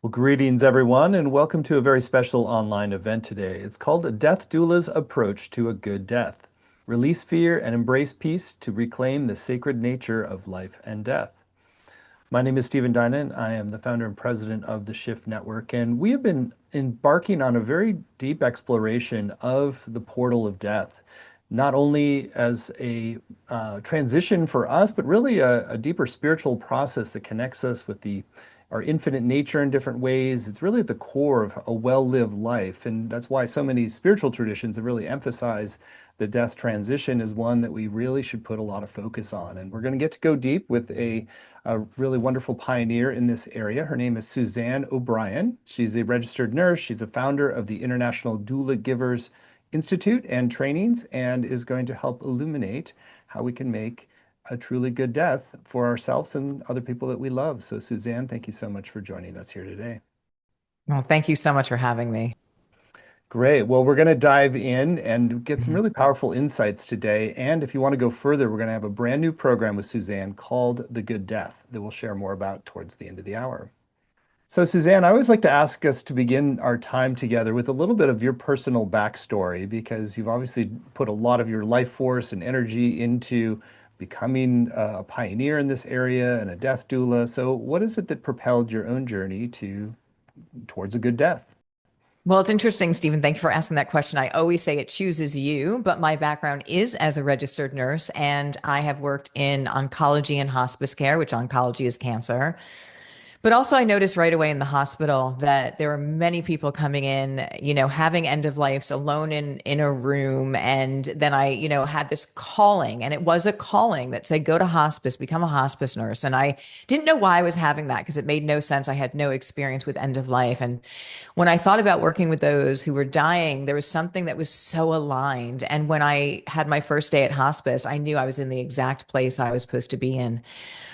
Well, greetings, everyone, and welcome to a very special online event today. It's called a Death Doula's Approach to a Good Death. Release fear and embrace peace to reclaim the sacred nature of life and death. My name is Stephen Dinan. I am the founder and president of the Shift Network, and we have been embarking on a very deep exploration of the portal of death, not only as a transition for us, but really a deeper spiritual process that connects us with our infinite nature in different ways. It's really at the core of a well-lived life, and that's why so many spiritual traditions have really emphasized the death transition as one that we really should put a lot of focus on. And we're going to get to go deep with a really wonderful pioneer in this area. Her name is Suzanne O'Brien. She's a registered nurse. She's a founder of the International Doula Givers Institute and trainings, and is going to help illuminate how we can make a truly good death for ourselves and other people that we love. So Suzanne, thank you so much for joining us here today. Well, thank you so much for having me. Great. Well, we're going to dive in and get some Mhm. really powerful insights today. And if you want to go further, we're going to have a brand new program with Suzanne called The Good Death that we'll share more about towards the end of the hour. So, Suzanne, I always like to ask us to begin our time together with a little bit of your personal backstory, because you've obviously put a lot of your life force and energy into becoming a pioneer in this area and a death doula. So, what is it that propelled your own journey towards a good death? Well, it's interesting, Stephen. Thank you for asking that question. I always say it chooses you, but my background is as a registered nurse, and I have worked in oncology and hospice care, which oncology is cancer. But also, I noticed right away in the hospital that there were many people coming in, having end of lives alone in a room. And then I, had this calling, and it was a calling that said, go to hospice, become a hospice nurse. And I didn't know why I was having that because it made no sense. I had no experience with end of life. And when I thought about working with those who were dying, there was something that was so aligned. And when I had my first day at hospice, I knew I was in the exact place I was supposed to be in.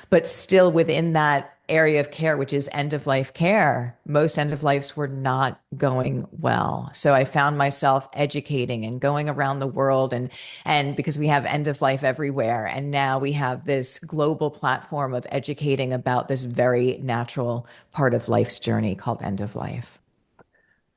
But still within that area of care, which is end of life care, most end of lives were not going well. So I found myself educating and going around the world, and because we have end of life everywhere, and now we have this global platform of educating about this very natural part of life's journey called end of life.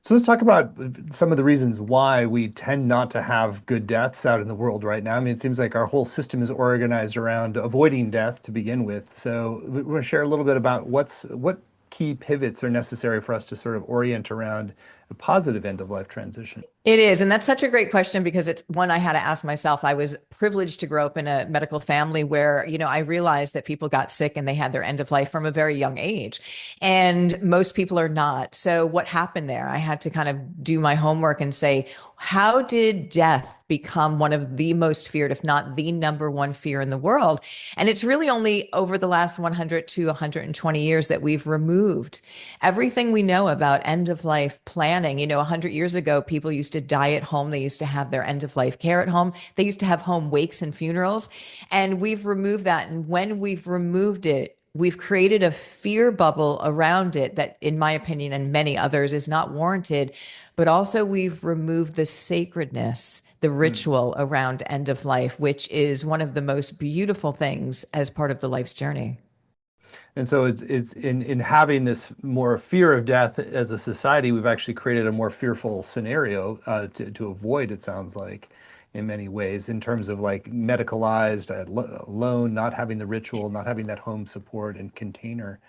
So let's talk about some of the reasons why we tend not to have good deaths out in the world right now. I mean, it seems like our whole system is organized around avoiding death to begin with. So we want to share a little bit about what key pivots are necessary for us to sort of orient around a positive end of life transition. It is. And that's such a great question because it's one I had to ask myself. I was privileged to grow up in a medical family where, I realized that people got sick and they had their end of life from a very young age. And most people are not. So what happened there? I had to kind of do my homework and say, how did death become one of the most feared, if not the number one fear in the world? And it's really only over the last 100 to 120 years that we've removed everything we know about end of life planning. 100 years ago, people used to die at home. They used to have their end of life care at home. They used to have home wakes and funerals. And we've removed that. And when we've removed it, we've created a fear bubble around it that, in my opinion, and many others, is not warranted. But also, we've removed the sacredness, the Hmm. ritual around end of life, which is one of the most beautiful things as part of the life's journey. And so it's in having this more fear of death as a society, we've actually created a more fearful scenario to avoid, it sounds like, in many ways, in terms of like medicalized, alone, not having the ritual, not having that home support and container.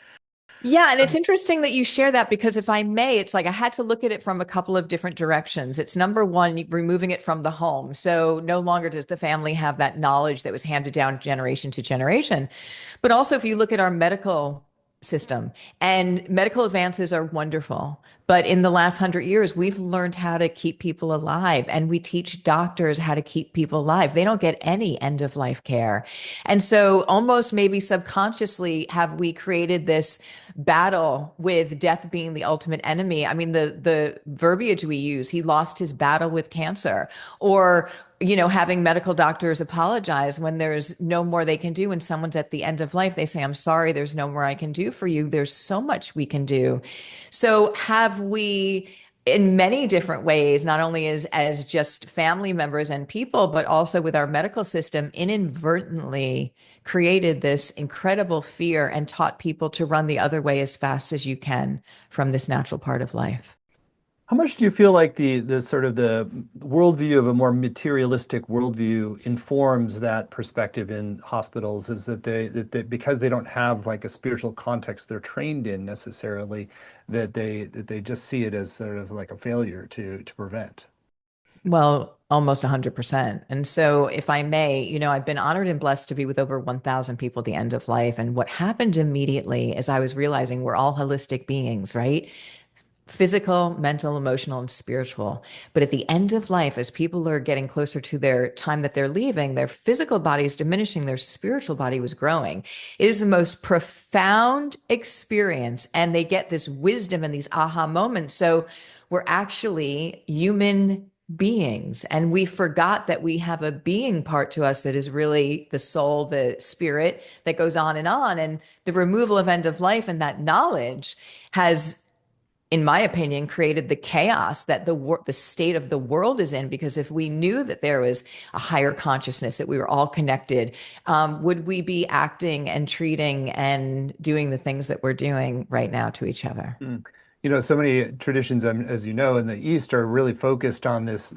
Yeah, and it's interesting that you share that because if I may, it's like I had to look at it from a couple of different directions. It's number one, removing it from the home. So no longer does the family have that knowledge that was handed down generation to generation. But also, if you look at our medical system, and medical advances are wonderful. But in the last 100 years, we've learned how to keep people alive, and we teach doctors how to keep people alive. They don't get any end of life care. And so, almost maybe subconsciously, have we created this battle with death being the ultimate enemy? I mean, the verbiage we use, he lost his battle with cancer, or having medical doctors apologize when there's no more they can do. When someone's at the end of life, they say, I'm sorry, there's no more I can do for you. There's so much we can do. So have we in many different ways, not only as just family members and people, but also with our medical system, inadvertently created this incredible fear and taught people to run the other way as fast as you can from this natural part of life. How much do you feel like the sort of the worldview of a more materialistic worldview informs that perspective in hospitals? Is that they because they don't have like a spiritual context they're trained in necessarily, that they just see it as sort of like a failure to prevent? Well, almost 100%. And so, if I may, I've been honored and blessed to be with over 1,000 people at the end of life. And what happened immediately is I was realizing we're all holistic beings, right? Physical, mental, emotional, and spiritual. But at the end of life, as people are getting closer to their time that they're leaving, their physical body is diminishing, their spiritual body was growing. It is the most profound experience, and they get this wisdom and these aha moments. So we're actually human beings, and we forgot that we have a being part to us that is really the soul, the spirit that goes on. And the removal of end of life and that knowledge has, in my opinion, created the chaos that the state of the world is in. Because if we knew that there was a higher consciousness, that we were all connected, would we be acting and treating and doing the things that we're doing right now to each other? Mm. So many traditions, as you know, in the East are really focused on this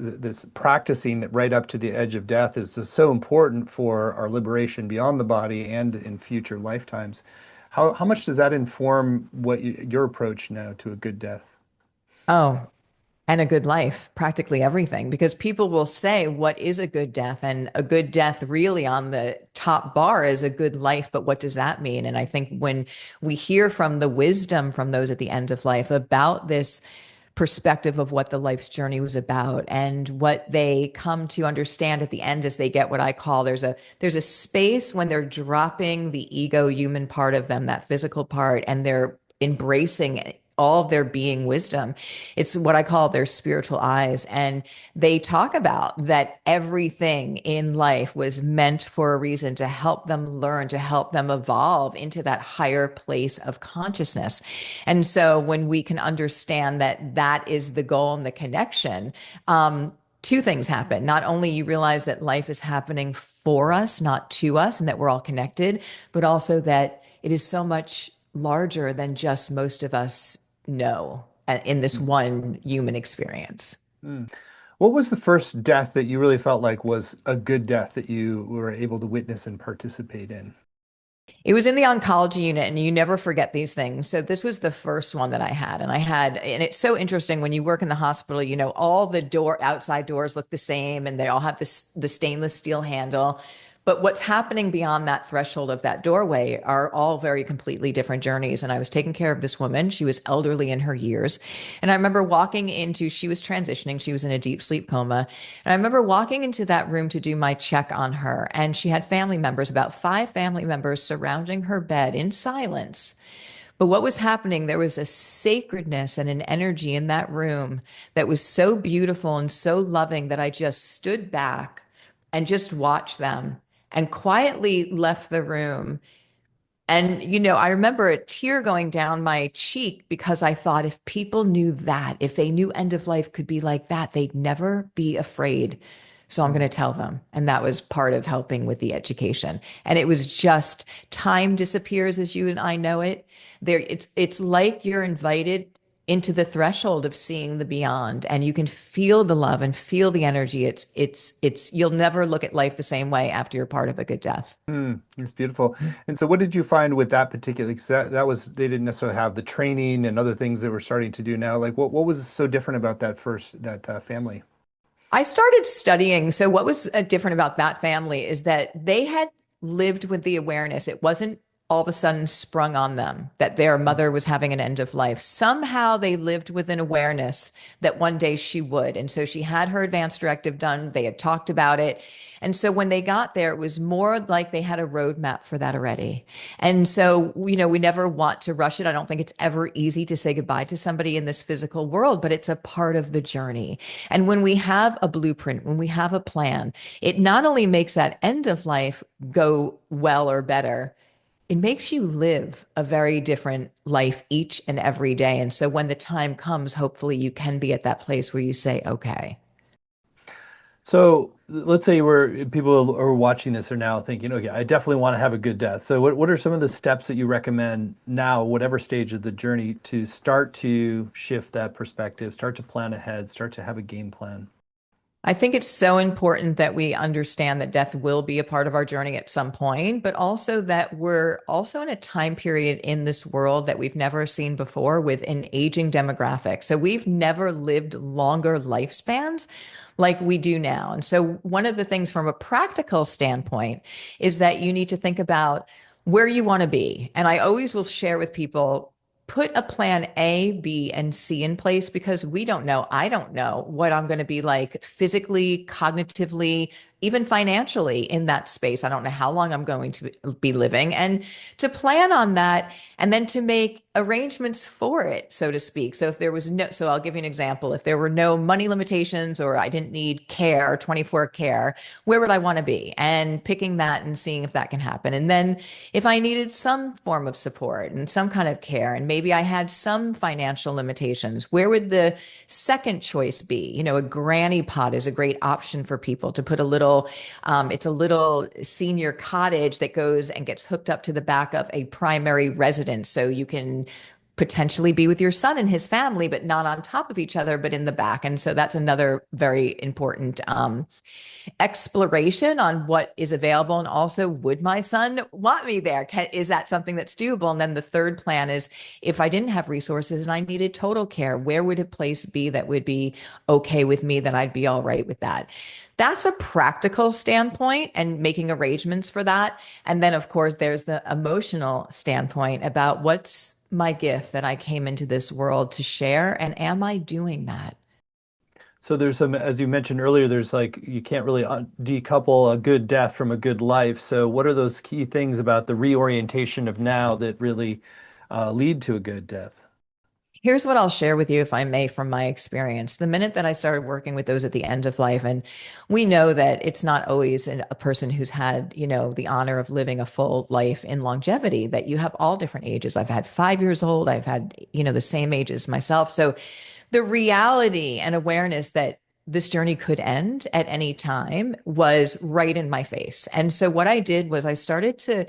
practicing right up to the edge of death is just so important for our liberation beyond the body and in future lifetimes. How much does that inform your approach now to a good death? Oh, and a good life, practically everything, because people will say, what is a good death? And a good death, really, on the top bar, is a good life. But what does that mean? And I think when we hear from the wisdom from those at the end of life about this perspective of what the life's journey was about and what they come to understand at the end, as they get what I call, there's a space when they're dropping the ego human part of them, that physical part, and they're embracing all of their being wisdom. It's what I call their spiritual eyes. And they talk about that everything in life was meant for a reason, to help them learn, to help them evolve into that higher place of consciousness. And so when we can understand that that is the goal and the connection, two things happen. Not only you realize that life is happening for us, not to us, and that we're all connected, but also that it is so much larger than just most of us know in this one human experience. Mm. What was the first death that you really felt like was a good death that you were able to witness and participate in? It was in the oncology unit, and you never forget these things. So this was the first one that I had, and it's so interesting when you work in the hospital. All the outside doors look the same, and they all have the stainless steel handle. But what's happening beyond that threshold of that doorway are all very completely different journeys. And I was taking care of this woman. She was elderly in her years. And I remember she was transitioning. She was in a deep sleep coma. And I remember walking into that room to do my check on her. And she had family members, about 5 family members, surrounding her bed in silence. But what was happening, there was a sacredness and an energy in that room that was so beautiful and so loving that I just stood back and just watched them and quietly left the room. And, I remember a tear going down my cheek, because I thought, if people knew that, if they knew end of life could be like that, they'd never be afraid. So I'm going to tell them. And that was part of helping with the education. And it was just, time disappears as you and I know it. It's like you're invited into the threshold of seeing the beyond, and you can feel the love and feel the energy. You'll never look at life the same way after you're part of a good death. It's beautiful. And so, what did you find with that particular? Because that was they didn't necessarily have the training and other things that we're starting to do now. Like, what was so different about that family? I started studying. So, what was different about that family is that they had lived with the awareness. It wasn't all of a sudden sprung on them that their mother was having an end of life. Somehow they lived with an awareness that one day she would. And so she had her advance directive done. They had talked about it. And so when they got there, it was more like they had a roadmap for that already. And so, we never want to rush it. I don't think it's ever easy to say goodbye to somebody in this physical world, but it's a part of the journey. And when we have a blueprint, when we have a plan, it not only makes that end of life go well or better, it makes you live a very different life each and every day. And so when the time comes, hopefully you can be at that place where you say, okay. So let's say we're people are watching this are now thinking, okay, I definitely want to have a good death. So what are some of the steps that you recommend now, whatever stage of the journey, to start to shift that perspective, start to plan ahead, start to have a game plan? I think it's so important that we understand that death will be a part of our journey at some point, but also that we're also in a time period in this world that we've never seen before with an aging demographic. So we've never lived longer lifespans like we do now. And so one of the things from a practical standpoint is that you need to think about where you want to be. And I always will share with people, put a plan A, B, and C in place because we don't know. I don't know what I'm going to be like physically, cognitively, even financially in that space. I don't know how long I'm going to be living. And to plan on that and then to make arrangements for it, so to speak. So if there was no, so I'll give you an example. If there were no money limitations or I didn't need care, 24 care, where would I want to be? And picking that and seeing if that can happen. And then if I needed some form of support and some kind of care, and maybe I had some financial limitations, where would the second choice be? You know, a granny pod is a great option for people to put a little, it's a little senior cottage that goes and gets hooked up to the back of a primary residence. So you can potentially be with your son and his family, but not on top of each other, but in the back. And so that's another very important exploration on what is available. And also, would my son want me there? Is that something that's doable? And then the third plan is if I didn't have resources and I needed total care, where would a place be that would be okay with me, that I'd be all right with that? That's a practical standpoint and making arrangements for that. And then, of course, there's the emotional standpoint about what's my gift that I came into this world to share, and am I doing that? So there's some, as you mentioned earlier, there's like you can't really decouple a good death from a good life. So what are those key things about the reorientation of now that really lead to a good death? Here's what I'll share with you, if I may, from my experience. The minute that I started working with those at the end of life, and we know that it's not always a person who's had, you know, the honor of living a full life in longevity, that you have all different ages. I've had 5 years old, I've had, you know, the same age as myself. So the reality and awareness that this journey could end at any time was right in my face. And so what I did was I started to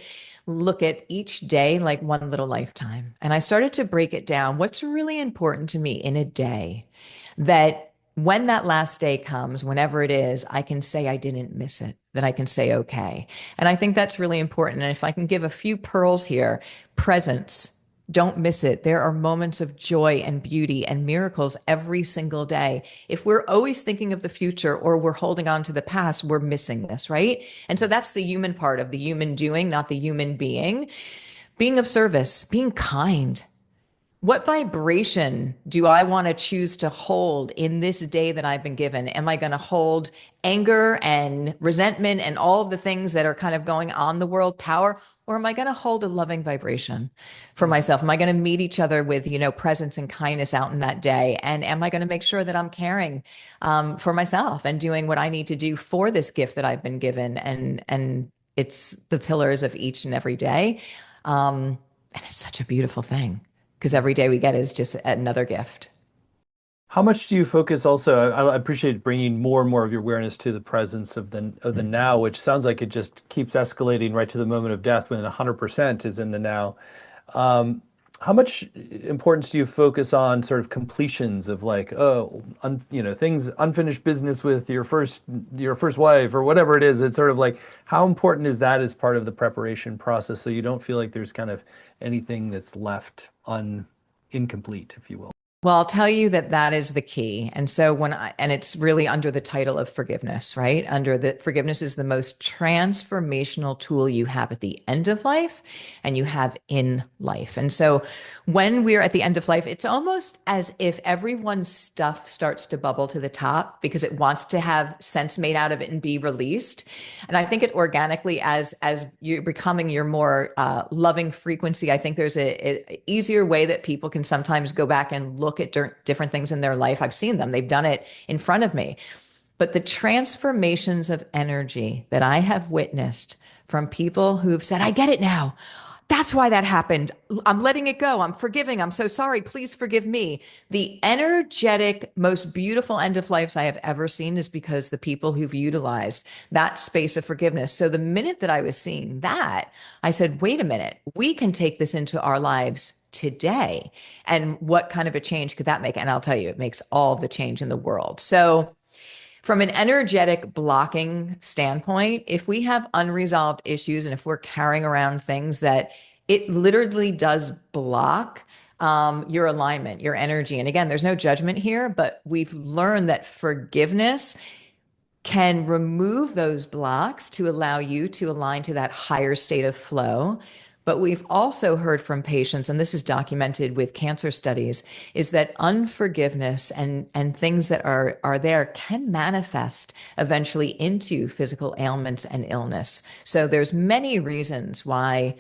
look at each day like one little lifetime. And I started to break it down. What's really important to me in a day that when that last day comes, whenever it is, I can say I didn't miss it, that I can say, okay. And I think that's really important. And if I can give a few pearls here, presence. Don't miss it. There are moments of joy and beauty and miracles every single day. If we're always thinking of the future or we're holding on to the past, we're missing this, right? And so that's the human part of the human doing, not the human being. Being of service, being kind. What vibration do I want to choose to hold in this day that I've been given? Am I going to hold anger and resentment and all of the things that are kind of going on the world power? Or am I going to hold a loving vibration for myself? Am I going to meet each other with, you know, presence and kindness out in that day? And am I going to make sure that I'm caring for myself and doing what I need to do for this gift that I've been given? And it's the pillars of each and every day. And it's such a beautiful thing because every day we get is just another gift. How much do you focus also? I appreciate bringing more and more of your awareness to the presence of the now, which sounds like it just keeps escalating right to the moment of death when 100% is in the now. How much importance do you focus on sort of completions of like, oh, you know, things, unfinished business with your first wife or whatever it is? It's sort of like, how important is that as part of the preparation process so you don't feel like there's kind of anything that's left incomplete, if you will? Well, I'll tell you that that is the key. And so and it's really under the title of forgiveness, right? Under the forgiveness is the most transformational tool you have at the end of life and you have in life. And so when we're at the end of life, it's almost as if everyone's stuff starts to bubble to the top because it wants to have sense made out of it and be released. And I think it organically, as you're becoming your more loving frequency, I think there's a easier way that people can sometimes go back and look at different things in their life. I've seen them. They've done it in front of me. But the transformations of energy that I have witnessed from people who've said, I get it now. That's why that happened. I'm letting it go. I'm forgiving. I'm so sorry. Please forgive me. The energetic, most beautiful end of lives I have ever seen is because the people who've utilized that space of forgiveness. So the minute that I was seeing that, I said, wait a minute, we can take this into our lives today. And what kind of a change could that make? And I'll tell you, it makes all the change in the world. So from an energetic blocking standpoint, if we have unresolved issues and if we're carrying around things that it literally does block your alignment, your energy. And again, there's no judgment here, but we've learned that forgiveness can remove those blocks to allow you to align to that higher state of flow. But we've also heard from patients, and this is documented with cancer studies, is that unforgiveness and things that are there can manifest eventually into physical ailments and illness. So there's many reasons why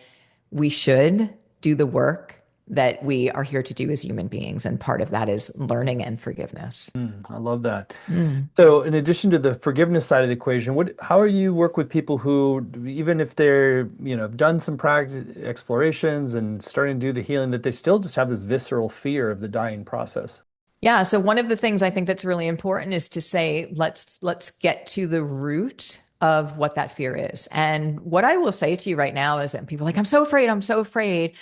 we should do the work that we are here to do as human beings. And part of that is learning and forgiveness. I love that. Mm. So, in addition to the forgiveness side of the equation, how are you work with people who, even if they're, have done some practice explorations and starting to do the healing, that they still just have this visceral fear of the dying process? Yeah. So one of the things I think that's really important is to say, let's get to the root of what that fear is. And what I will say to you right now is that people are like, I'm so afraid, I'm so afraid.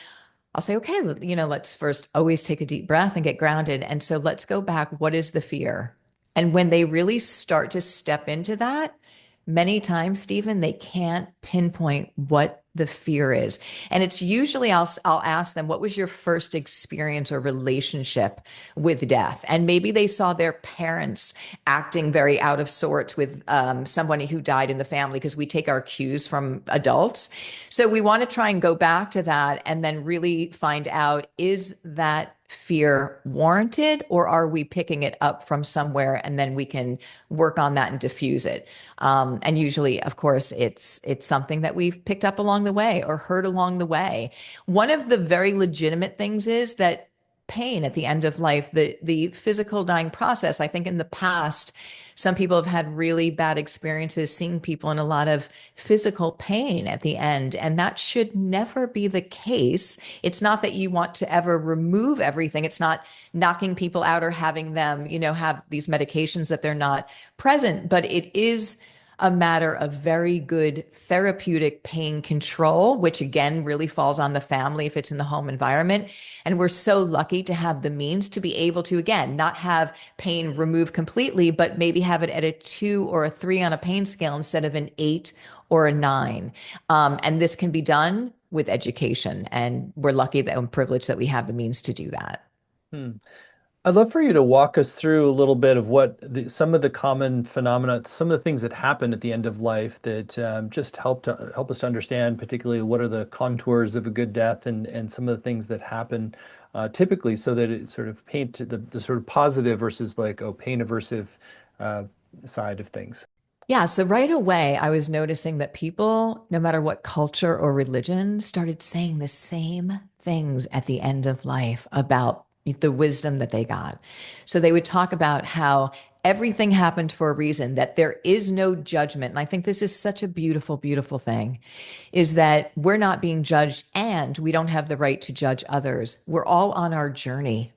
I'll say, okay, let's first always take a deep breath and get grounded. And so let's go back. What is the fear? And when they really start to step into that, many times, Stephen, they can't pinpoint what the fear is. And it's usually I'll ask them, what was your first experience or relationship with death? And maybe they saw their parents acting very out of sorts with somebody who died in the family, because we take our cues from adults. So we want to try and go back to that and then really find out, is that fear warranted, or are we picking it up from somewhere, and then we can work on that and diffuse it. And usually, of course, it's something that we've picked up along the way or heard along the way. One of the very legitimate things is that pain at the end of life, the physical dying process. I think in the past, some people have had really bad experiences seeing people in a lot of physical pain at the end, and that should never be the case. It's not that you want to ever remove everything. It's not knocking people out or having them, have these medications that they're not present, but it is a matter of very good therapeutic pain control, which again really falls on the family if it's in the home environment. And we're so lucky to have the means to be able to, again, not have pain removed completely, but maybe have it at a 2 or a 3 on a pain scale instead of an 8 or a 9. And this can be done with education. And we're lucky and privileged that we have the means to do that. Hmm. I'd love for you to walk us through a little bit of some of the common phenomena, some of the things that happen at the end of life that just help us to understand, particularly what are the contours of a good death, and some of the things that happen typically, so that it sort of paint the sort of positive versus pain aversive side of things. Yeah. So right away, I was noticing that people, no matter what culture or religion, started saying the same things at the end of life about the wisdom that they got. So they would talk about how everything happened for a reason, that there is no judgment. And I think this is such a beautiful, beautiful thing, is that we're not being judged and we don't have the right to judge others. We're all on our journey.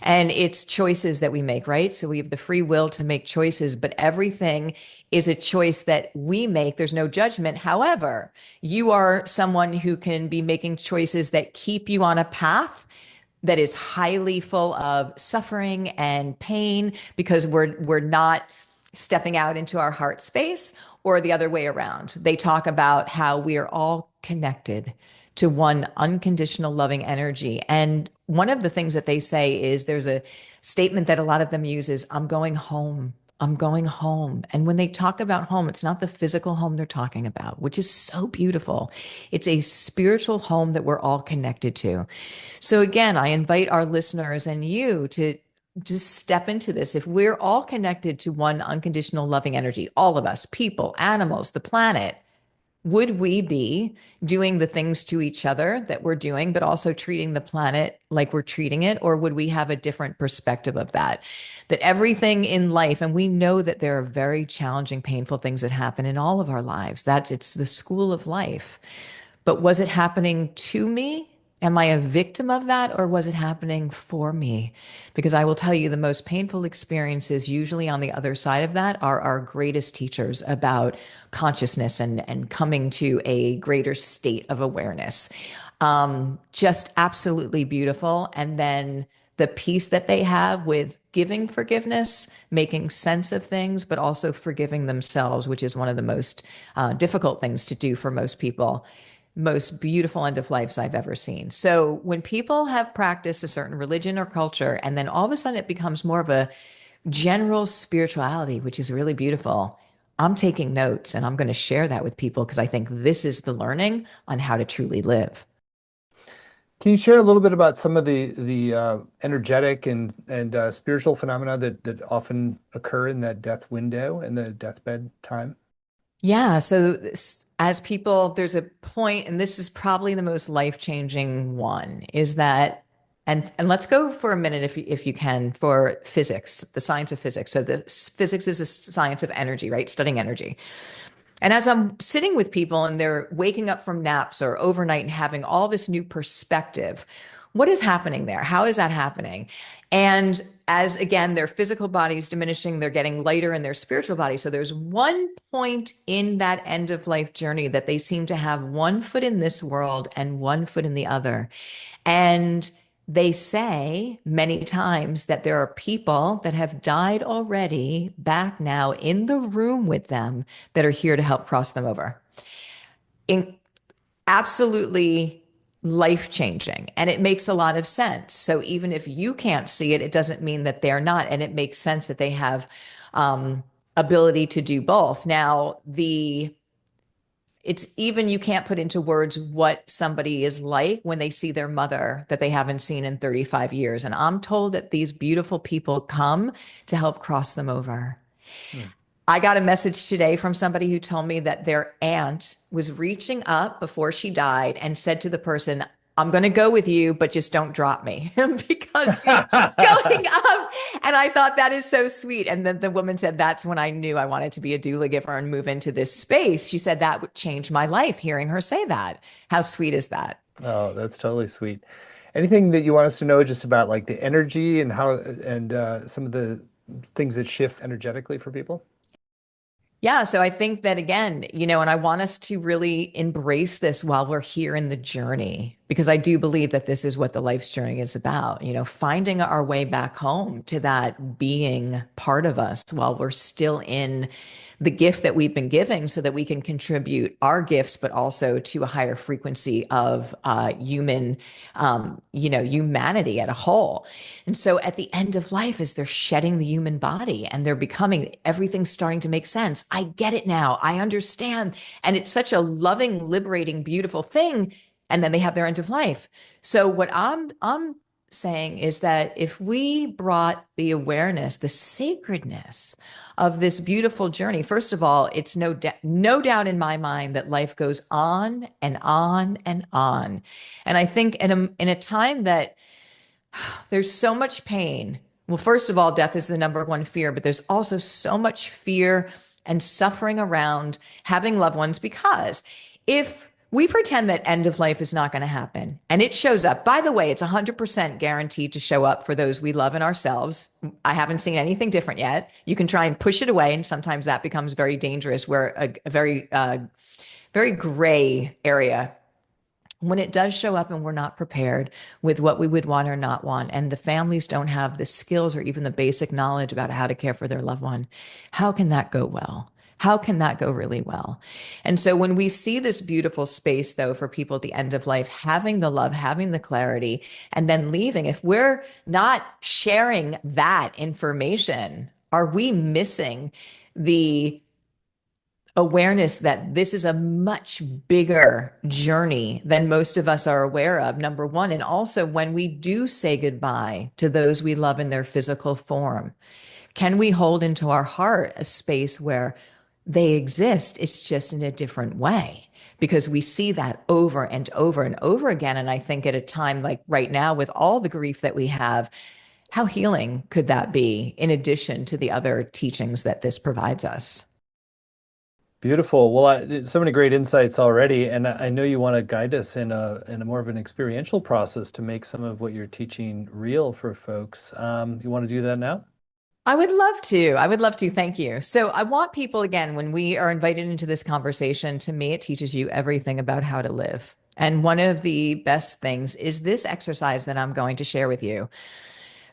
And it's choices that we make, right? So we have the free will to make choices, but everything is a choice that we make. There's no judgment. However, you are someone who can be making choices that keep you on a path that is highly full of suffering and pain, because we're not stepping out into our heart space, or the other way around. They talk about how we are all connected to one unconditional loving energy. And one of the things that they say is, there's a statement that a lot of them use is, I'm going home. I'm going home. And when they talk about home, it's not the physical home they're talking about, which is so beautiful. It's a spiritual home that we're all connected to. So again, I invite our listeners and you to just step into this. If we're all connected to one unconditional loving energy, all of us, people, animals, the planet, would we be doing the things to each other that we're doing, but also treating the planet like we're treating it? Or would we have a different perspective of that? That everything in life, and we know that there are very challenging, painful things that happen in all of our lives. It's the school of life. But was it happening to me? Am I a victim of that, or was it happening for me? Because I will tell you, the most painful experiences, usually on the other side of that, are our greatest teachers about consciousness and coming to a greater state of awareness. Just absolutely beautiful. And then the peace that they have with giving forgiveness, making sense of things, but also forgiving themselves, which is one of the most difficult things to do for most people. Most beautiful end of lives I've ever seen. So when people have practiced a certain religion or culture, and then all of a sudden it becomes more of a general spirituality, which is really beautiful, I'm taking notes and I'm going to share that with people because I think this is the learning on how to truly live. Can you share a little bit about some of the energetic and spiritual phenomena that often occur in that death window and the deathbed time? Yeah. So as people, there's a point, and this is probably the most life-changing one, is that, and let's go for a minute, if you can, for physics, the science of physics. So physics is a science of energy, right? Studying energy. And as I'm sitting with people and they're waking up from naps or overnight and having all this new perspective, what is happening there? How is that happening? And as again, their physical body is diminishing, they're getting lighter in their spiritual body. So there's one point in that end of life journey that they seem to have one foot in this world and one foot in the other. And they say many times that there are people that have died already back now in the room with them that are here to help cross them over. In, absolutely life changing. And it makes a lot of sense. So even if you can't see it, it doesn't mean that they're not. And it makes sense that they have ability to do both. Now, it's even you can't put into words what somebody is like when they see their mother that they haven't seen in 35 years. And I'm told that these beautiful people come to help cross them over. Hmm. I got a message today from somebody who told me that their aunt was reaching up before she died and said to the person, I'm going to go with you, but just don't drop me because she's going up. And I thought that is so sweet. And then the woman said, that's when I knew I wanted to be a doula giver and move into this space. She said that would change my life hearing her say that. How sweet is that? Oh, that's totally sweet. Anything that you want us to know just about like the energy and how and some of the things that shift energetically for people? Yeah, so I think that again, and I want us to really embrace this while we're here in the journey, because I do believe that this is what the life's journey is about, finding our way back home to that being part of us while we're still in the gift that we've been giving so that we can contribute our gifts, but also to a higher frequency of humanity at a whole. And so at the end of life, as they're shedding the human body and they're becoming, everything's starting to make sense. I get it now. I understand. And it's such a loving, liberating, beautiful thing. And then they have their end of life. So what I'm saying is that if we brought the awareness, the sacredness of this beautiful journey, first of all, it's no doubt in my mind that life goes on and on and on. And I think in a time that there's so much pain. Well, first of all, death is the number one fear, but there's also so much fear and suffering around having loved ones because if we pretend that end of life is not going to happen and it shows up, by the way, it's 100% guaranteed to show up for those we love and ourselves. I haven't seen anything different yet. You can try and push it away, and sometimes that becomes very dangerous, where a very gray area when it does show up and we're not prepared with what we would want or not want, and the families don't have the skills or even the basic knowledge about how to care for their loved one, how can that go well? How can that go really well? And so when we see this beautiful space, though, for people at the end of life, having the love, having the clarity, and then leaving, if we're not sharing that information, are we missing the awareness that this is a much bigger journey than most of us are aware of, number one? And also, when we do say goodbye to those we love in their physical form, can we hold into our heart a space where they exist? It's just in a different way. Because we see that over and over and over again. And I think at a time like right now, with all the grief that we have, how healing could that be in addition to the other teachings that this provides us? Beautiful. Well, so many great insights already, and I know you want to guide us in a more of an experiential process to make some of what you're teaching real for folks. You want to do that now? I would love to. I would love to. Thank you. So, I want people, again, when we are invited into this conversation, to me, it teaches you everything about how to live. And one of the best things is this exercise that I'm going to share with you,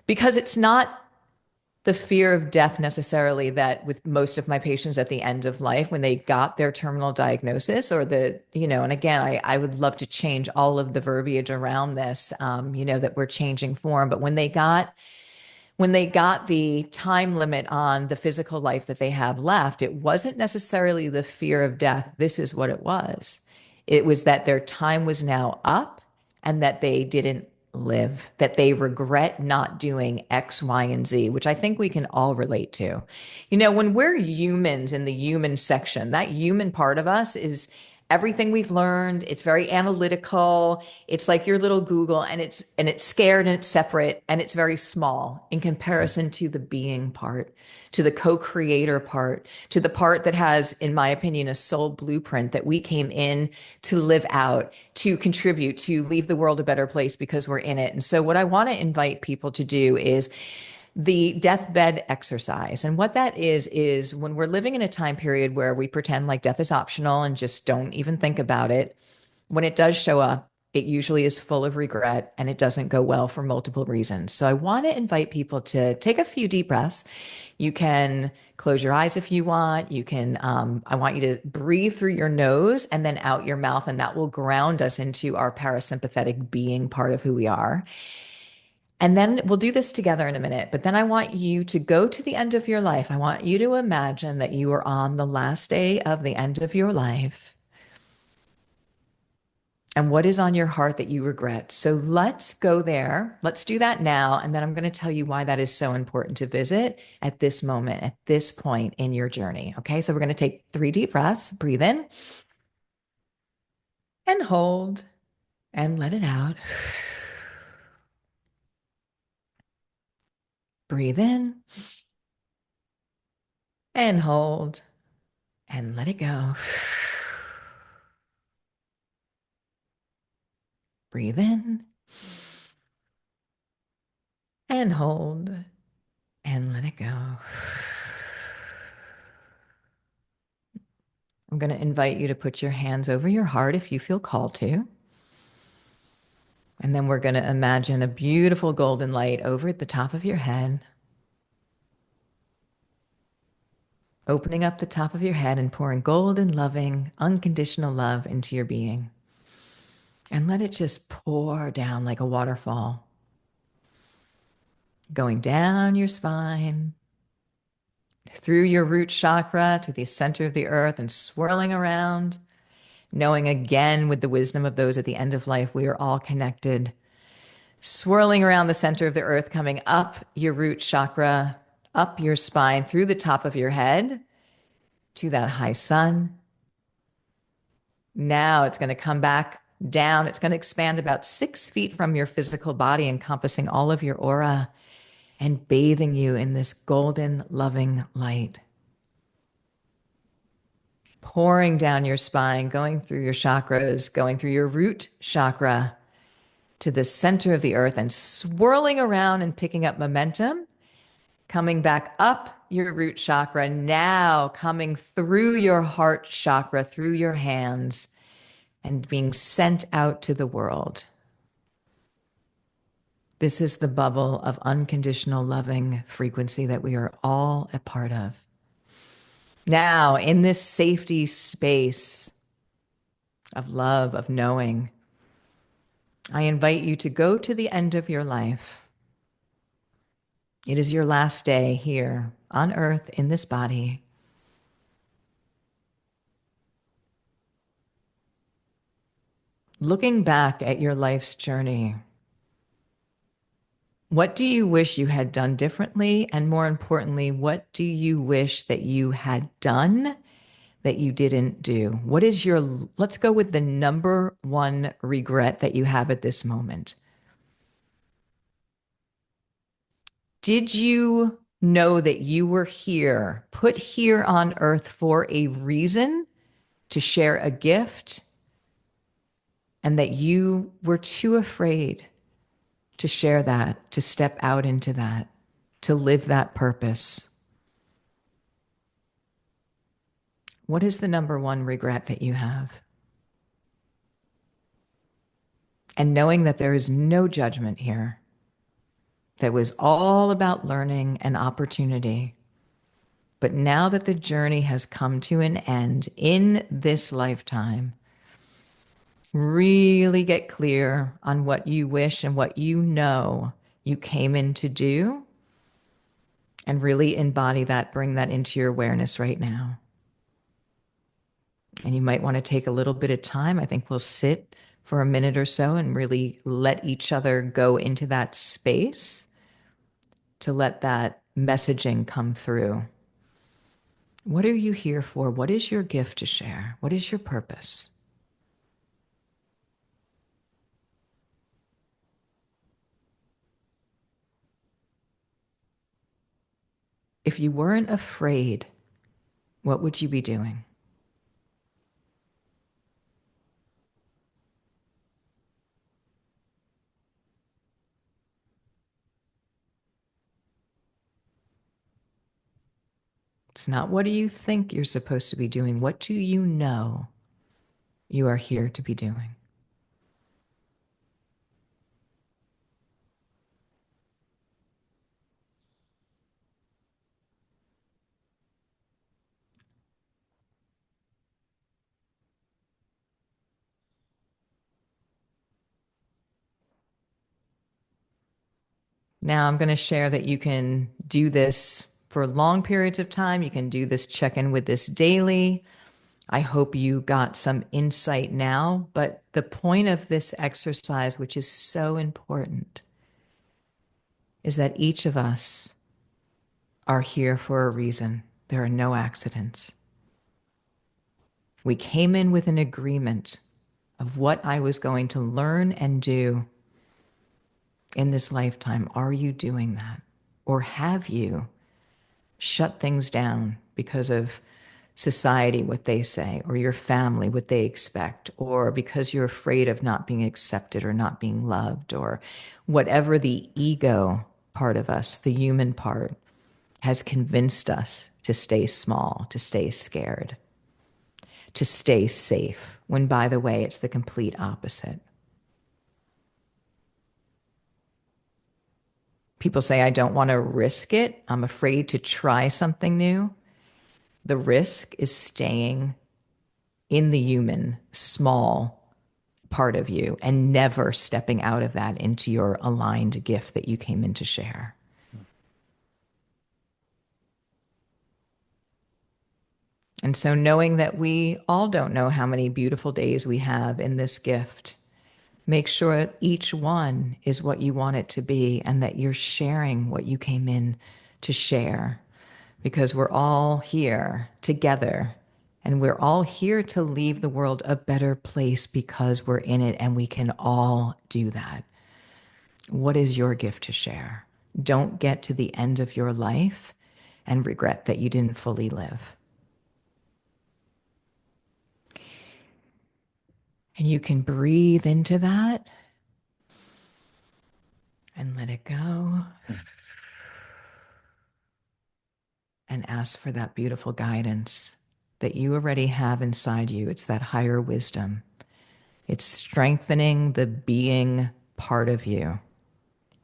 because it's not the fear of death necessarily that with most of my patients at the end of life, when they got their terminal diagnosis or and again, I would love to change all of the verbiage around this, that we're changing form. But when they got the time limit on the physical life that they have left, it wasn't necessarily the fear of death. This is what it was. It was that their time was now up and that they didn't live, that they regret not doing X, Y, and Z, which I think we can all relate to. When we're humans in the human section, that human part of us is everything we've learned. It's very analytical. It's like your little Google, and it's scared and it's separate and it's very small in comparison to the being part, to the co-creator part, to the part that has, in my opinion, a soul blueprint that we came in to live out, to contribute, to leave the world a better place because we're in it. And so what I want to invite people to do is the deathbed exercise. And what that is when we're living in a time period where we pretend like death is optional and just don't even think about it, when it does show up, it usually is full of regret and it doesn't go well for multiple reasons. So I want to invite people to take a few deep breaths. You can close your eyes if you want. I want you to breathe through your nose and then out your mouth, and that will ground us into our parasympathetic being part of who we are. And then we'll do this together in a minute, but then I want you to go to the end of your life. I want you to imagine that you are on the last day of the end of your life. And what is on your heart that you regret? So let's go there. Let's do that now. And then I'm going to tell you why that is so important to visit at this moment, at this point in your journey. Okay. So we're going to take 3 deep breaths. Breathe in and hold and let it out. Breathe in and hold and let it go. Breathe in and hold and let it go. I'm going to invite you to put your hands over your heart if you feel called to. And then we're going to imagine a beautiful golden light over at the top of your head, opening up the top of your head and pouring golden, loving, unconditional love into your being. And let it just pour down like a waterfall, going down your spine, through your root chakra to the center of the earth and swirling around, knowing again with the wisdom of those at the end of life, we are all connected, swirling around the center of the earth, coming up your root chakra, up your spine, through the top of your head to that high sun. Now it's going to come back down. It's going to expand about 6 feet from your physical body, encompassing all of your aura and bathing you in this golden, loving light. Pouring down your spine, going through your chakras, going through your root chakra to the center of the earth and swirling around and picking up momentum, coming back up your root chakra, now coming through your heart chakra, through your hands, and being sent out to the world. This is the bubble of unconditional loving frequency that we are all a part of. Now, in this safety space of love, of knowing, I invite you to go to the end of your life. It is your last day here on earth in this body. Looking back at your life's journey, what do you wish you had done differently? And more importantly, what do you wish that you had done that you didn't do? Let's go with the number one regret that you have at this moment. Did you Know that you were here, put here on earth for a reason, to share a gift, and that you were too afraid to share that, to step out into that, to live that purpose. What is the number one regret that you have? And knowing that there is no judgment here, that was all about learning and opportunity. But now that the journey has come to an end in this lifetime, really get clear on what you wish and what you know you came in to do, and really embody that, bring that into your awareness right now. And you might want to take a little bit of time. I think we'll sit for a minute or so and really let each other go into that space to let that messaging come through. What are you here for? What is your gift to share? What is your purpose? If you weren't afraid, what would you be doing? It's not what do you think you're supposed to be doing? What do you know you are here to be doing? Now I'm going to share that you can do this for long periods of time. You can do this, check in with this daily. I hope you got some insight now, but the point of this exercise, which is so important, is that each of us are here for a reason. There are no accidents. We came in with an agreement of what I was going to learn and do in this lifetime. Are you doing that? Or have you shut things down because of society, what they say, or your family, what they expect, or because you're afraid of not being accepted or not being loved, or whatever the ego part of us, the human part, has convinced us to stay small, to stay scared, to stay safe, when by the way, it's the complete opposite. People say, I don't want to risk it. I'm afraid to try something new. The risk is staying in the human, small part of you and never stepping out of that into your aligned gift that you came in to share. And so knowing that we all don't know how many beautiful days we have in this gift, make sure each one is what you want it to be and that you're sharing what you came in to share, because we're all here together and we're all here to leave the world a better place because we're in it and we can all do that. What is your gift to share? Don't get to the end of your life and regret that you didn't fully live. And you can breathe into that and let it go and ask for that beautiful guidance that you already have inside you. It's that higher wisdom. It's strengthening the being part of you.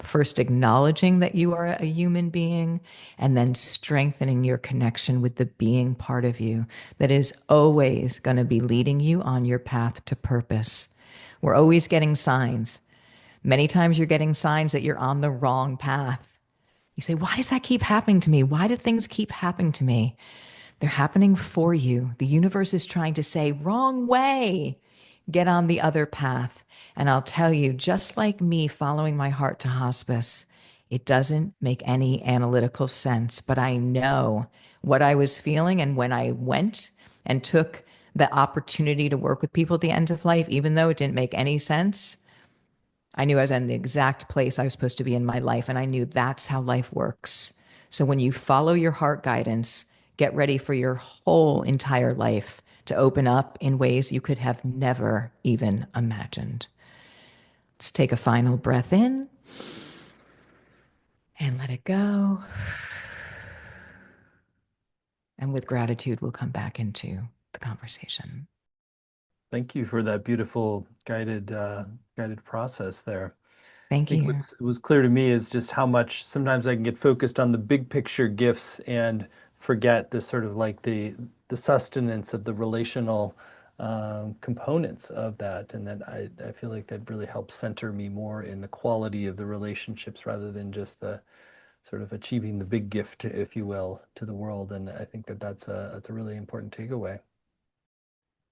First, acknowledging that you are a human being, and then strengthening your connection with the being part of you that is always going to be leading you on your path to purpose. We're always getting signs. Many times you're getting signs that you're on the wrong path. You say, why does that keep happening to me? Why do things keep happening to me? They're happening for you. The universe is trying to say, wrong way. Get on the other path. And I'll tell you, just like me following my heart to hospice, it doesn't make any analytical sense, but I know what I was feeling. And when I went and took the opportunity to work with people at the end of life, even though it didn't make any sense, I knew I was in the exact place I was supposed to be in my life. And I knew that's how life works. So when you follow your heart guidance, get ready for your whole entire life to open up in ways you could have never even imagined. Let's take a final breath in and let it go. And with gratitude, we'll come back into the conversation. Thank you for that beautiful guided process there. I Thank think you. what was clear to me is just how much sometimes I can get focused on the big picture gifts and forget the sort of like the sustenance of the relational components of that, and that I feel like that really helps center me more in the quality of the relationships rather than just the sort of achieving the big gift, if you will, to the world. And I think that that's a really important takeaway.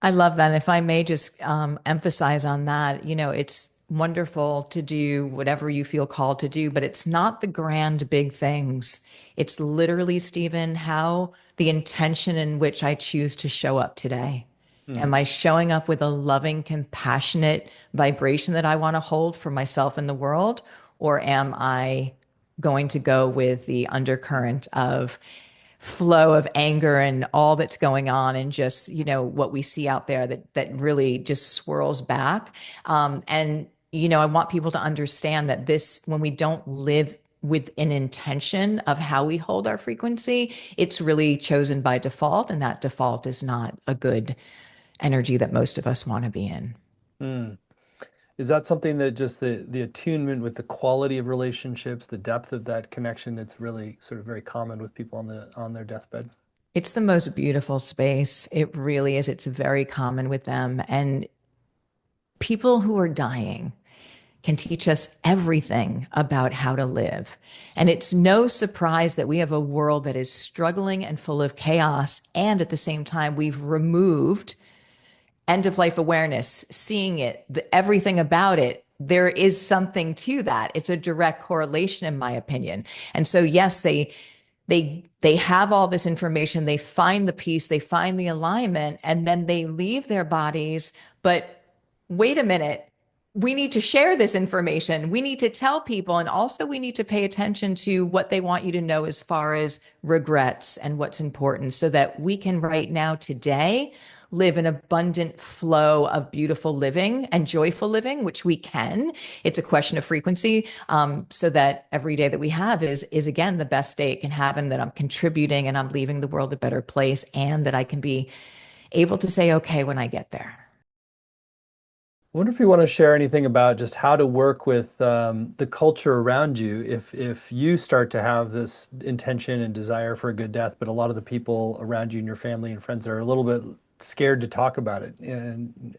I love that. If I may just emphasize on that, it's wonderful to do whatever you feel called to do, but it's not the grand big things. It's literally, Stephen, how the intention in which I choose to show up today. Am Hmm. I showing up with a loving, compassionate vibration that I want to hold for myself and the world? Or am I going to go with the undercurrent of flow of anger and all that's going on and just what we see out there that really just swirls back, and I want people to understand that this, when we don't live with an intention of how we hold our frequency, it's really chosen by default, and that default is not a good energy that most of us want to be in. Hmm. Is that something that just the attunement with the quality of relationships, the depth of that connection that's really sort of very common with people on their deathbed? It's the most beautiful space. It really is. It's very common with them. And people who are dying can teach us everything about how to live. And it's no surprise that we have a world that is struggling and full of chaos. And at the same time, we've removed end of life awareness, seeing it, everything about it. There is something to that. It's a direct correlation, in my opinion. And so, yes, they have all this information, they find the peace, they find the alignment, and then they leave their bodies. But wait a minute, we need to share this information, we need to tell people, and also we need to pay attention to what they want you to know as far as regrets and what's important, so that we can right now today live an abundant flow of beautiful living and joyful living, which we can. It's a question of frequency, so that every day that we have is again the best day it can have, and that I'm contributing and I'm leaving the world a better place, and that I can be able to say okay when I get there. I wonder if you want to share anything about just how to work with the culture around you if you start to have this intention and desire for a good death, but a lot of the people around you and your family and friends are a little bit scared to talk about it, and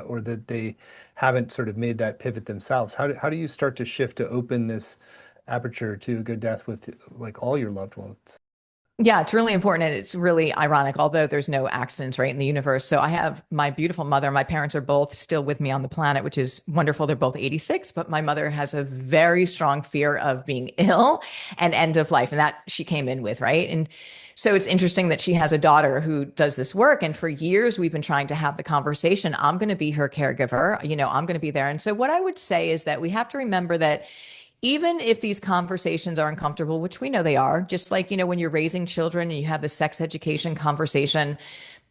or that they haven't sort of made that pivot themselves. How do you start to shift to open this aperture to a good death with like all your loved ones? Yeah, it's really important. And it's really ironic, although there's no accidents, right, in the universe. So I have my beautiful mother. My parents are both still with me on the planet, which is wonderful. They're both 86, but my mother has a very strong fear of being ill and end of life. And that she came in with, right? And so it's interesting that she has a daughter who does this work. And for years, we've been trying to have the conversation. I'm going to be her caregiver. I'm going to be there. And so what I would say is that we have to remember that even if these conversations are uncomfortable, which we know they are, just like, when you're raising children and you have the sex education conversation,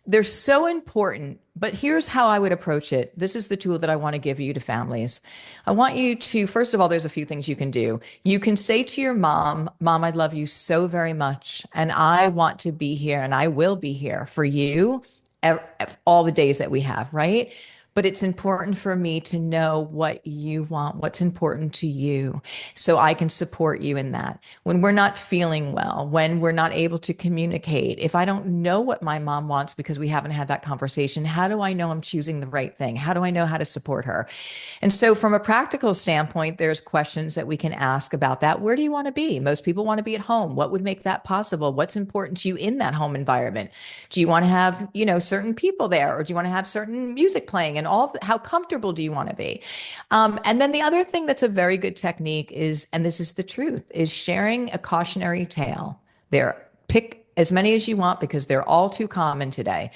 they're so important. But here's how I would approach it. This is the tool that I want to give you to families. I want you to, first of all, there's a few things you can do. You can say to your mom, Mom, I love you so very much. And I want to be here and I will be here for you all the days that we have, right? But it's important for me to know what you want, what's important to you, so I can support you in that. When we're not feeling well, when we're not able to communicate, if I don't know what my mom wants because we haven't had that conversation, how do I know I'm choosing the right thing? How do I know how to support her? And so, from a practical standpoint, there's questions that we can ask about that. Where do you want to be? Most people want to be at home. What would make that possible? What's important to you in that home environment? Do you want to have, certain people there, or do you want to have certain music playing, and how comfortable do you want to be? And then the other thing that's a very good technique is, and this is the truth, is sharing a cautionary tale. There, pick as many as you want because they're all too common today,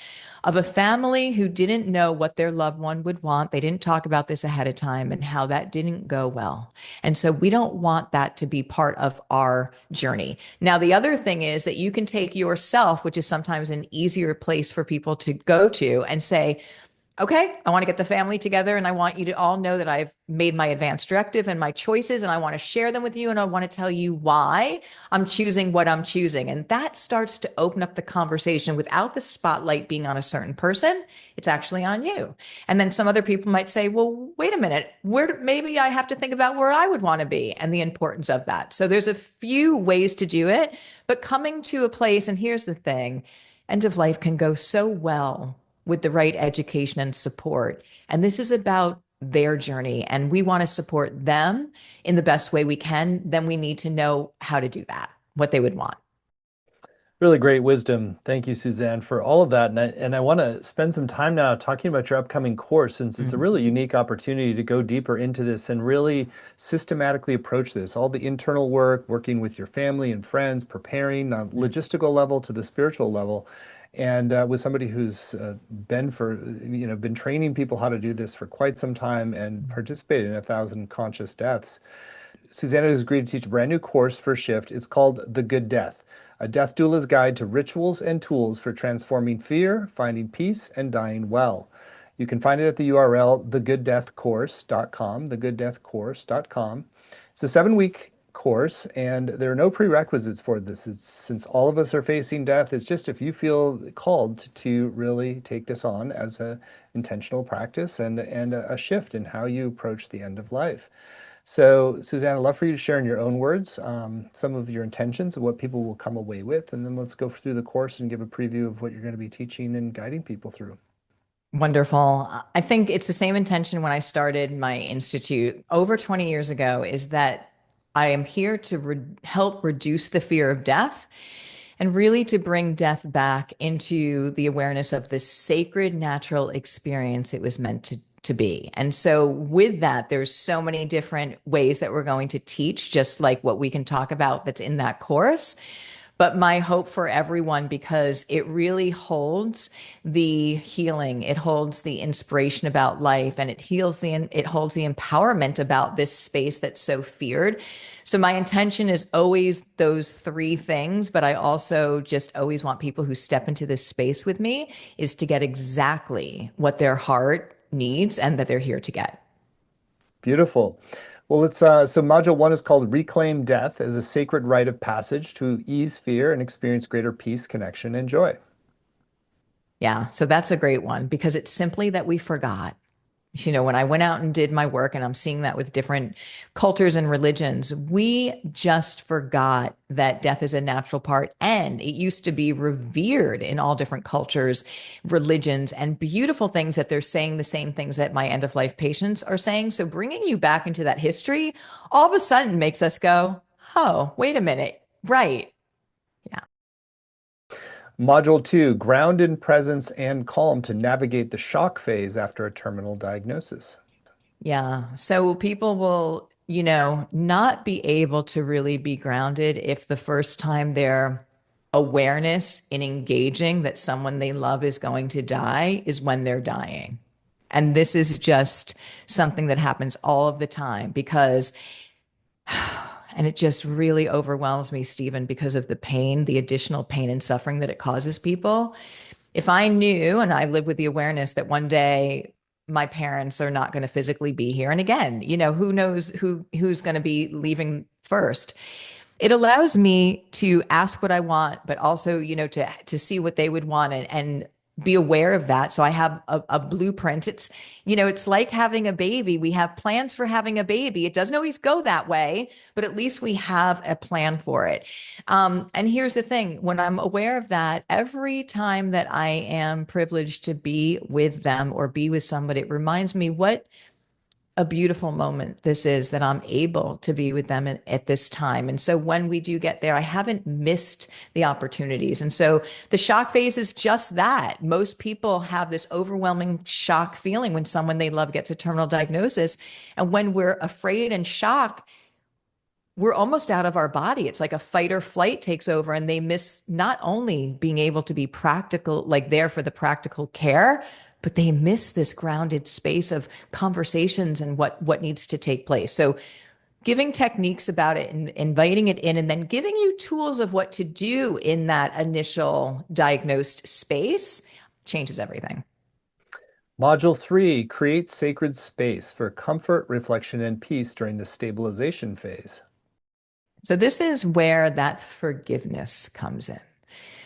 of a family who didn't know what their loved one would want. They didn't talk about this ahead of time and how that didn't go well. And so we don't want that to be part of our journey. Now, the other thing is that you can take yourself, which is sometimes an easier place for people to go to, and say, okay, I want to get the family together and I want you to all know that I've made my advance directive and my choices, and I want to share them with you. And I want to tell you why I'm choosing what I'm choosing. And that starts to open up the conversation without the spotlight being on a certain person. It's actually on you. And then some other people might say, well, wait a minute, maybe I have to think about where I would want to be and the importance of that. So there's a few ways to do it, but coming to a place, and here's the thing, end of life can go so well with the right education and support. And this is about their journey, and we want to support them in the best way we can. Then we need to know how to do that, what they would want. Really great wisdom. Thank you, Suzanne, for all of that. And I want to spend some time now talking about your upcoming course, since it's a really unique opportunity to go deeper into this and really systematically approach this. All the internal work, working with your family and friends, preparing on logistical level to the spiritual level. And with somebody who's been training people how to do this for quite some time and participated in 1,000 conscious deaths. Susanna has agreed to teach a brand new course for Shift. It's called The Good Death, a death doula's guide to rituals and tools for transforming fear, finding peace, and dying well. You can find it at the URL thegooddeathcourse.com, thegooddeathcourse.com. It's a 7-week course, and there are no prerequisites for this. Since all of us are facing death, it's just if you feel called to really take this on as an intentional practice and a shift in how you approach the end of life. So, Suzanne, I'd love for you to share in your own words some of your intentions of what people will come away with, and then let's go through the course and give a preview of what you're going to be teaching and guiding people through. Wonderful. I think it's the same intention when I started my institute over 20 years ago, is that I am here to help reduce the fear of death and really to bring death back into the awareness of this sacred natural experience it was meant to be. And so with that, there's so many different ways that we're going to teach, just like what we can talk about that's in that course. But my hope for everyone, because it really holds the healing, it holds the inspiration about life, and it holds the empowerment about this space that's so feared. So my intention is always those three things, but I also just always want people who step into this space with me is to get exactly what their heart needs and that they're here to get. Beautiful. Well, so module 1 is called Reclaim Death as a sacred rite of passage to ease fear and experience greater peace, connection, and joy. Yeah, so that's a great one because it's simply that we forgot. When I went out and did my work, and I'm seeing that with different cultures and religions, we just forgot that death is a natural part. And it used to be revered in all different cultures, religions, and beautiful things that they're saying the same things that my end of life patients are saying. So bringing you back into that history all of a sudden makes us go, oh, wait a minute. Right. Module 2, Ground in Presence and Calm to navigate the shock phase after a terminal diagnosis. Yeah. So people will, not be able to really be grounded if the first time their awareness in engaging that someone they love is going to die is when they're dying. And this is just something that happens all of the time because, and it just really overwhelms me, Stephen, because of the pain, the additional pain and suffering that it causes people. If I knew and I live with the awareness that one day my parents are not going to physically be here, and again, who knows who's going to be leaving first. It allows me to ask what I want, but also, to see what they would want and be aware of that. So I have a blueprint. It's like having a baby. We have plans for having a baby. It doesn't always go that way, but at least we have a plan for it. And here's the thing, when I'm aware of that, every time that I am privileged to be with them or be with somebody, it reminds me what a beautiful moment this is that I'm able to be with them at this time. And so when we do get there, I haven't missed the opportunities. And so the shock phase is just that. Most people have this overwhelming shock feeling when someone they love gets a terminal diagnosis. And when we're afraid and shocked, we're almost out of our body. It's like a fight or flight takes over, and they miss not only being able to be practical, like there for the practical care, but they miss this grounded space of conversations and what needs to take place. So giving techniques about it and inviting it in, and then giving you tools of what to do in that initial diagnosed space changes everything. Module 3, create sacred space for comfort, reflection, and peace during the stabilization phase. So this is where that forgiveness comes in.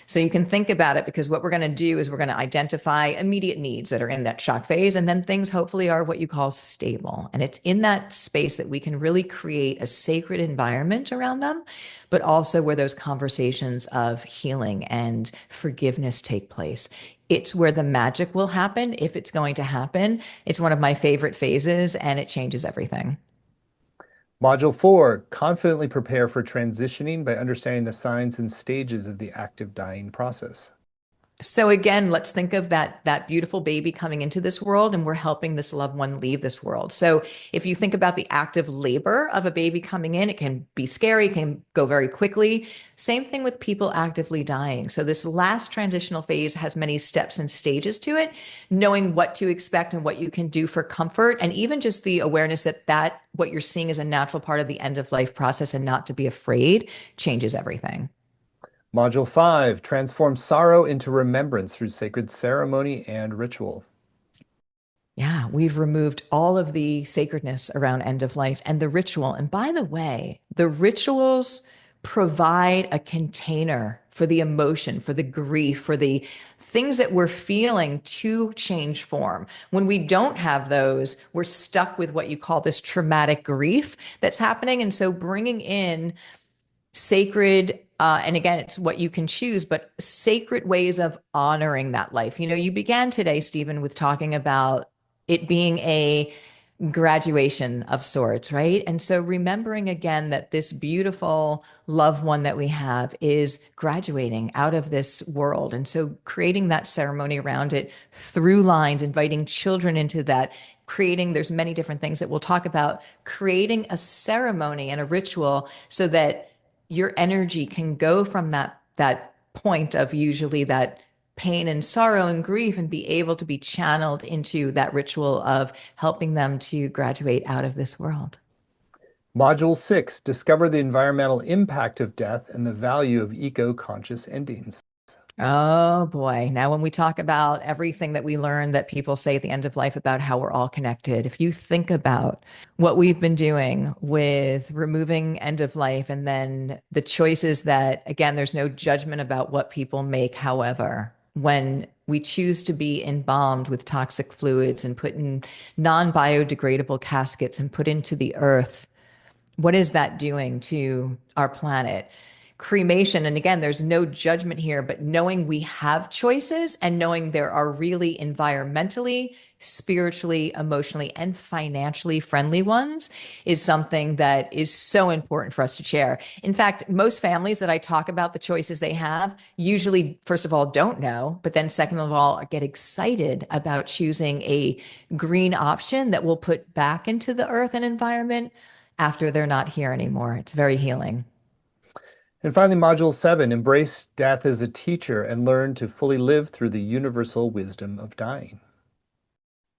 So you can think about it, because what we're going to do is we're going to identify immediate needs that are in that shock phase. And then things hopefully are what you call stable. And it's in that space that we can really create a sacred environment around them, but also where those conversations of healing and forgiveness take place. It's where the magic will happen, if it's going to happen. It's one of my favorite phases, and it changes everything. Module 4, confidently prepare for transitioning by understanding the signs and stages of the active dying process. So again, let's think of that beautiful baby coming into this world, and we're helping this loved one leave this world. So if you think about the active labor of a baby coming in, it can be scary, it can go very quickly. Same thing with people actively dying. So this last transitional phase has many steps and stages to it. Knowing what to expect and what you can do for comfort, and even just the awareness that what you're seeing is a natural part of the end of life process, and not to be afraid, changes everything. Module 5, transform sorrow into remembrance through sacred ceremony and ritual. Yeah, we've removed all of the sacredness around end of life and the ritual. And by the way, the rituals provide a container for the emotion, for the grief, for the things that we're feeling to change form. When we don't have those, we're stuck with what you call this traumatic grief that's happening. And so bringing in sacred, and again, it's what you can choose, but sacred ways of honoring that life. You know, you began today, Stephen, with talking about it being a graduation of sorts, right? And so remembering again that this beautiful loved one that we have is graduating out of this world. And so creating that ceremony around it through lines, inviting children into that, creating, there's many different things that we'll talk about, creating a ceremony and a ritual so that your energy can go from that point of usually that pain and sorrow and grief, and be able to be channeled into that ritual of helping them to graduate out of this world. Module 6, discover the environmental impact of death and the value of eco-conscious endings. Oh boy. Now, when we talk about everything that we learn that people say at the end of life about how we're all connected, if you think about what we've been doing with removing end of life, and then the choices that, again, there's no judgment about what people make. However, when we choose to be embalmed with toxic fluids and put in non-biodegradable caskets and put into the earth, what is that doing to our planet? Cremation, and again, there's no judgment here, but knowing we have choices and knowing there are really environmentally, spiritually, emotionally, and financially friendly ones is something that is so important for us to share. In fact, most families that I talk about the choices they have usually, first of all, don't know, but then second of all, get excited about choosing a green option that will put back into the earth and environment after they're not here anymore. It's very healing. And finally, Module 7, embrace death as a teacher and learn to fully live through the universal wisdom of dying.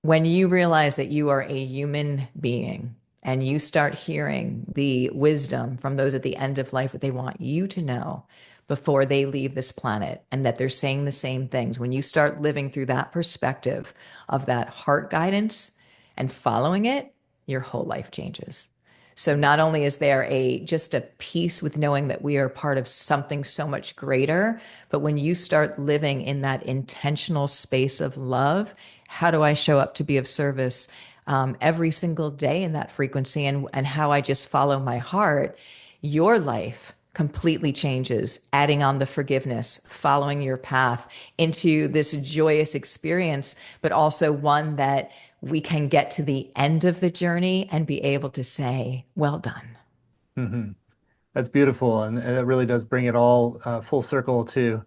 When you realize that you are a human being and you start hearing the wisdom from those at the end of life, what they want you to know before they leave this planet, and that they're saying the same things, when you start living through that perspective of that heart guidance and following it, your whole life changes. So not only is there a just a peace with knowing that we are part of something so much greater, but when you start living in that intentional space of love, how do I show up to be of service every single day in that frequency, and how I just follow my heart, your life completely changes, adding on the forgiveness, following your path into this joyous experience, but also one that we can get to the end of the journey and be able to say, well done. Mhm. That's beautiful. And it really does bring it all full circle to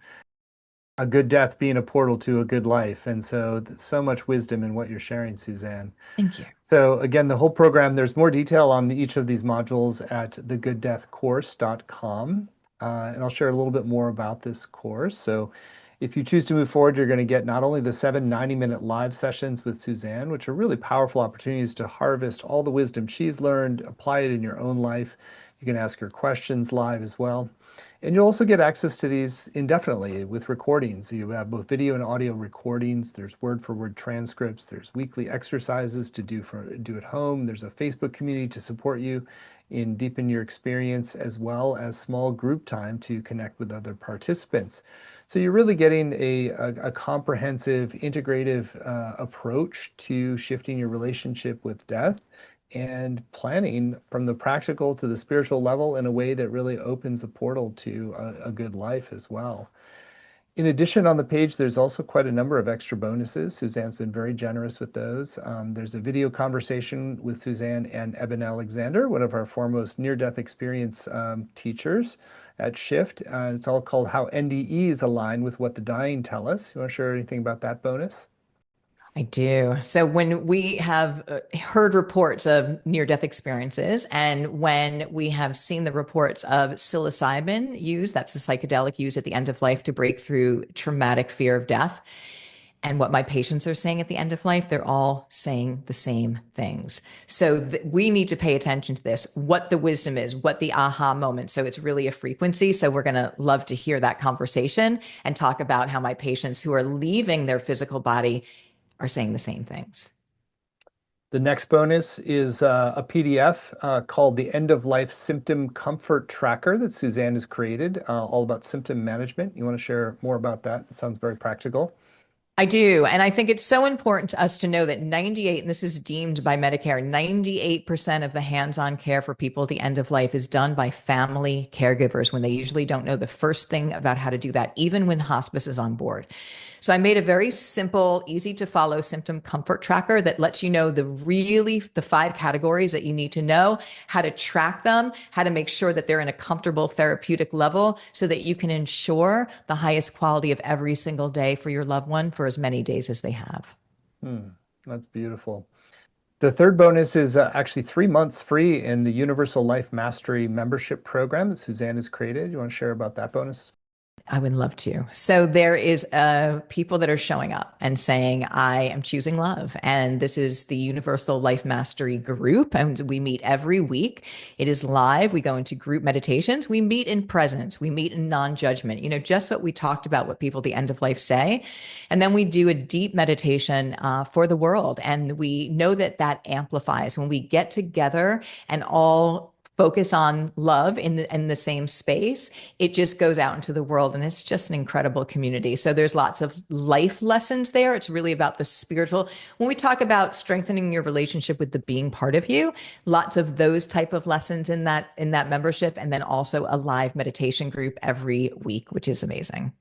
a good death being a portal to a good life. And so, so much wisdom in what you're sharing, Suzanne. Thank you. So again, the whole program, there's more detail on each of these modules at thegooddeathcourse.com. And I'll share a little bit more about this course. So if you choose to move forward, you're going to get not only the 7 90-minute live sessions with Suzanne, which are really powerful opportunities to harvest all the wisdom she's learned, apply it in your own life. You can ask her questions live as well. And you'll also get access to these indefinitely with recordings. You have both video and audio recordings. There's word for word transcripts. There's weekly exercises to do at home. There's a Facebook community to support you in deepen your experience, as well as small group time to connect with other participants. So you're really getting a comprehensive, integrative approach to shifting your relationship with death and planning from the practical to the spiritual level in a way that really opens the portal to a good life as well. In addition, on the page, there's also quite a number of extra bonuses. Suzanne's been very generous with those. There's a video conversation with Suzanne and Eben Alexander, one of our foremost near-death experience teachers at Shift. It's all called How NDEs Align with What the Dying Tell Us. You want to share anything about that bonus? I do. So when we have heard reports of near-death experiences, and when we have seen the reports of psilocybin use, that's the psychedelic used at the end of life to break through traumatic fear of death, and what my patients are saying at the end of life, they're all saying the same things. So we need to pay attention to this, what the wisdom is, what the aha moment. So it's really a frequency. So we're going to love to hear that conversation and talk about how my patients who are leaving their physical body are saying the same things. The next bonus is a PDF called the End of Life Symptom Comfort Tracker that Suzanne has created, all about symptom management. You want to share more about that? It sounds very practical. I do. And I think it's so important to us to know that 98, and this is deemed by Medicare, 98% of the hands-on care for people at the end of life is done by family caregivers when they usually don't know the first thing about how to do that, even when hospice is on board. So I made a very simple, easy to follow symptom comfort tracker that lets you know the 5 categories that you need to know, how to track them, how to make sure that they're in a comfortable therapeutic level so that you can ensure the highest quality of every single day for your loved one for as many days as they have. That's beautiful. The third bonus is actually 3 months free in the Universal Life Mastery membership program that Suzanne has created. You want to share about that bonus? I would love to. So there is people that are showing up and saying, I am choosing love. And this is the Universal Life Mastery group. And we meet every week. It is live. We go into group meditations. We meet in presence. We meet in non-judgment, just what we talked about, what people at the end of life say. And then we do a deep meditation for the world. And we know that that amplifies when we get together and all focus on love in the same space, it just goes out into the world, and it's just an incredible community. So there's lots of life lessons there. It's really about the spiritual. When we talk about strengthening your relationship with the being part of you, lots of those type of lessons in that membership, and then also a live meditation group every week, which is amazing.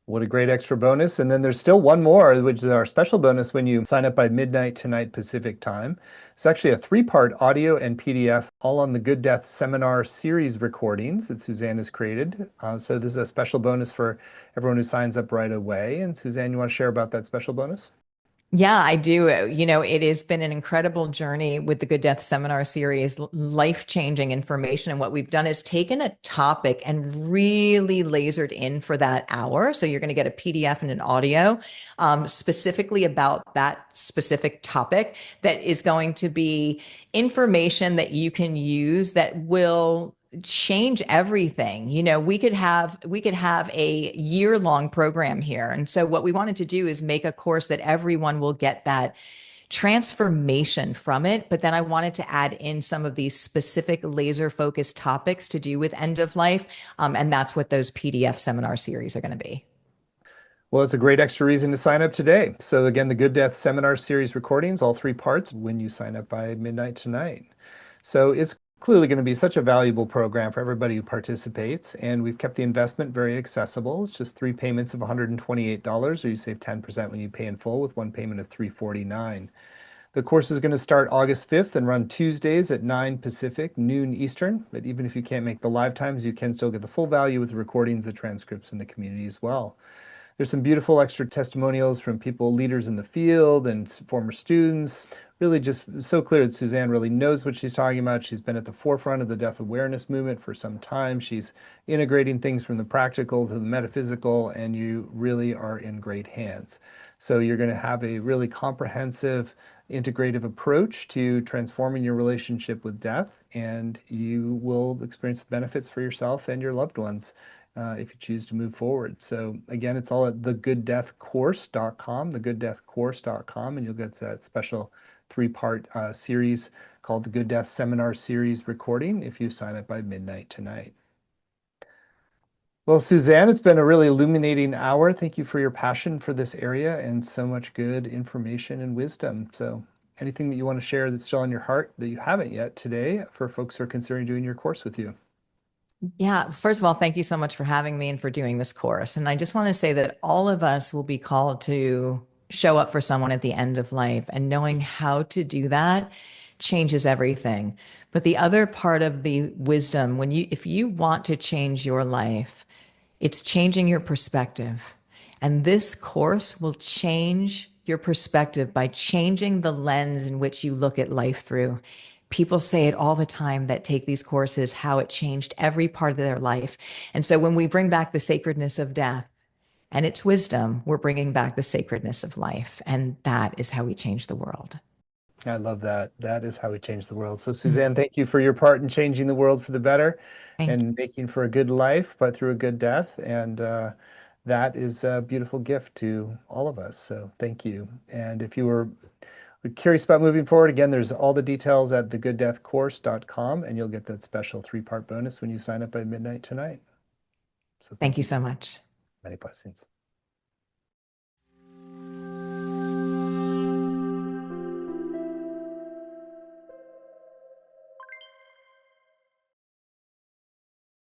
What a great extra bonus. And then there's still one more, which is our special bonus when you sign up by midnight tonight Pacific time. It's actually a 3-part audio and PDF, all on the Good Death Seminar series recordings that Suzanne has created. So this is a special bonus for everyone who signs up right away. And Suzanne, you want to share about that special bonus? Yeah, I do. It has been an incredible journey with the Good Death Seminar series, life-changing information. And what we've done is taken a topic and really lasered in for that hour. So you're going to get a PDF and an audio specifically about that specific topic that is going to be information that you can use that will change everything. We could have a year-long program here. And so what we wanted to do is make a course that everyone will get that transformation from it. But then I wanted to add in some of these specific laser focused topics to do with end of life. And that's what those PDF seminar series are going to be. Well, it's a great extra reason to sign up today. So again, the Good Death Seminar series recordings, all 3 parts, when you sign up by midnight tonight. So it's clearly going to be such a valuable program for everybody who participates, and we've kept the investment very accessible. It's just 3 payments of $128, or you save 10% when you pay in full with 1 payment of $349. The course is going to start August 5th and run Tuesdays at 9 Pacific, noon Eastern. But even if you can't make the live times, you can still get the full value with the recordings, the transcripts, and the community as well. There's some beautiful extra testimonials from people, leaders in the field and former students. Really just so clear that Suzanne really knows what she's talking about. She's been at the forefront of the death awareness movement for some time. She's integrating things from the practical to the metaphysical, and you really are in great hands. So you're going to have a really comprehensive, integrative approach to transforming your relationship with death, and you will experience the benefits for yourself and your loved ones if you choose to move forward. So again, it's all at thegooddeathcourse.com, thegooddeathcourse.com, and you'll get that special three-part series called the Good Death Seminar Series recording if you sign up by midnight tonight. Well, Suzanne, it's been a really illuminating hour. Thank you for your passion for this area and so much good information and wisdom. So anything that you want to share that's still on your heart that you haven't yet today for folks who are considering doing your course with you? Yeah, first of all, thank you so much for having me and for doing this course. And I just want to say that all of us will be called to show up for someone at the end of life, and knowing how to do that changes everything. But the other part of the wisdom, if you want to change your life, it's changing your perspective. And this course will change your perspective by changing the lens in which you look at life through. People say it all the time that take these courses, how it changed every part of their life. And so when we bring back the sacredness of death and its wisdom, we're bringing back the sacredness of life. And that is how we change the world. I love that. That is how we change the world. So, Mm. Suzanne, thank you for your part in changing the world for the better Thank you. and making for a good life, but through a good death. And that is a beautiful gift to all of us. So, thank you. And if you were curious about moving forward, again, there's all the details at thegooddeathcourse.com, and you'll get that special three-part bonus when you sign up by midnight tonight. So, Thank thank you you. so much. Many blessings.